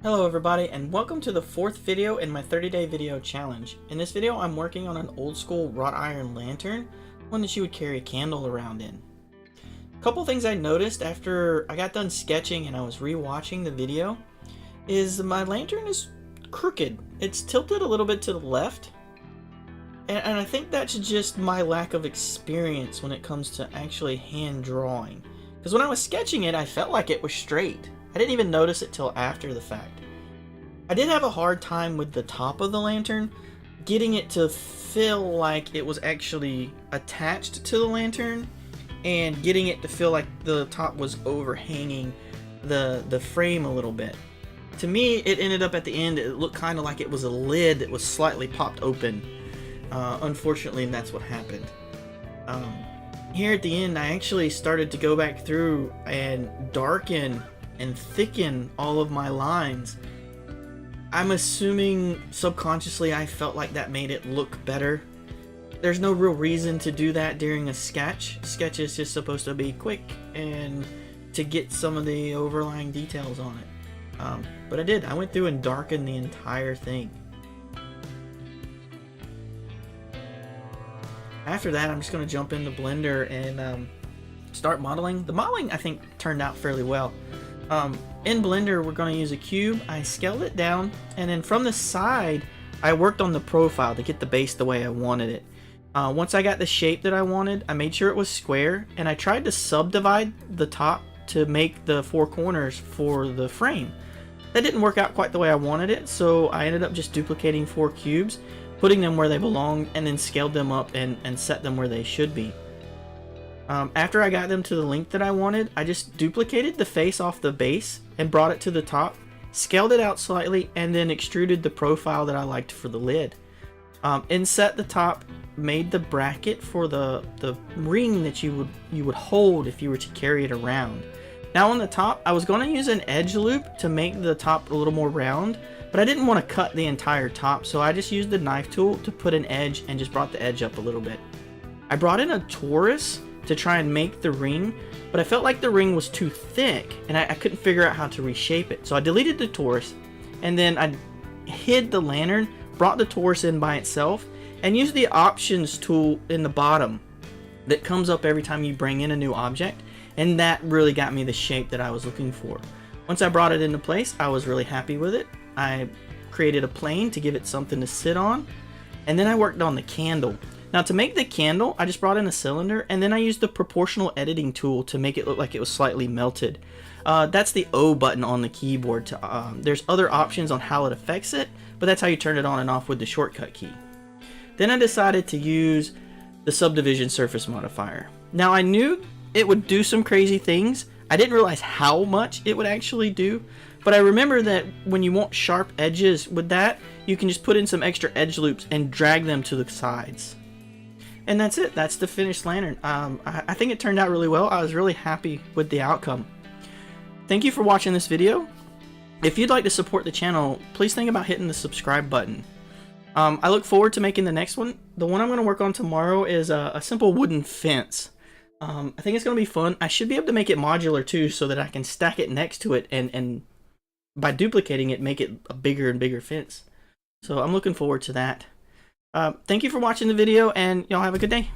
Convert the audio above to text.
Hello everybody, and welcome to the fourth video in my 30-day video challenge. In this video I'm working on an old school wrought iron lantern, one that you would carry a candle around in. A couple things I noticed after I got done sketching and I was re-watching the video is my lantern is crooked. It's tilted a little bit to the left, and I think that's just my lack of experience when it comes to actually hand drawing. Because when I was sketching it, I felt like it was straight. I didn't even notice it till after the fact. I did have a hard time with the top of the lantern, getting it to feel like it was actually attached to the lantern, and getting it to feel like the top was overhanging the frame a little bit. To me, it ended up at the end, it looked kind of like it was a lid that was slightly popped open. Unfortunately, that's what happened. Here at the end, I actually started to go back through and darken and thicken all of my lines. I'm assuming subconsciously I felt like that made it look better. There's no real reason to do that during a sketch. Sketch is just supposed to be quick and to get some of the overlying details on it. But I did. I went through and darkened the entire thing. After that, I'm just going to jump into Blender and start modeling. The modeling, I think, turned out fairly well. In Blender, we're going to use a cube. I scaled it down, and then from the side, I worked on the profile to get the base the way I wanted it. Once I got the shape that I wanted, I made sure it was square, and I tried to subdivide the top to make the four corners for the frame. That didn't work out quite the way I wanted it, so I ended up just duplicating 4 cubes, putting them where they belong, and then scaled them up and set them where they should be. After I got them to the length that I wanted, I just duplicated the face off the base and brought it to the top, scaled it out slightly, and then extruded the profile that I liked for the lid. Inset the top, made the bracket for the ring that you would hold if you were to carry it around. Now on the top, I was going to use an edge loop to make the top a little more round, but I didn't want to cut the entire top, so I just used the knife tool to put an edge and just brought the edge up a little bit. I brought in a torus to try and make the ring, but I felt like the ring was too thick and I couldn't figure out how to reshape it. So I deleted the torus, and then I hid the lantern, brought the torus in by itself, and used the options tool in the bottom that comes up every time you bring in a new object, and that really got me the shape that I was looking for. Once I brought it into place, I was really happy with it. I created a plane to give it something to sit on, and then I worked on the candle. Now to make the candle, I just brought in a cylinder, and then I used the proportional editing tool to make it look like it was slightly melted. That's the O button on the keyboard. There's other options on how it affects it, but that's how you turn it on and off with the shortcut key. Then I decided to use the subdivision surface modifier. Now I knew it would do some crazy things. I didn't realize how much it would actually do, but I remember that when you want sharp edges with that, you can just put in some extra edge loops and drag them to the sides. And that's it. That's the finished lantern. I think it turned out really well. I was really happy with the outcome. Thank you for watching this video. If you'd like to support the channel, please think about hitting the subscribe button. I look forward to making the next one. The one I'm going to work on tomorrow is a simple wooden fence. I think it's going to be fun. I should be able to make it modular too, so that I can stack it next to it and by duplicating it, make it a bigger and bigger fence. So I'm looking forward to that. Thank you for watching the video, and y'all have a good day.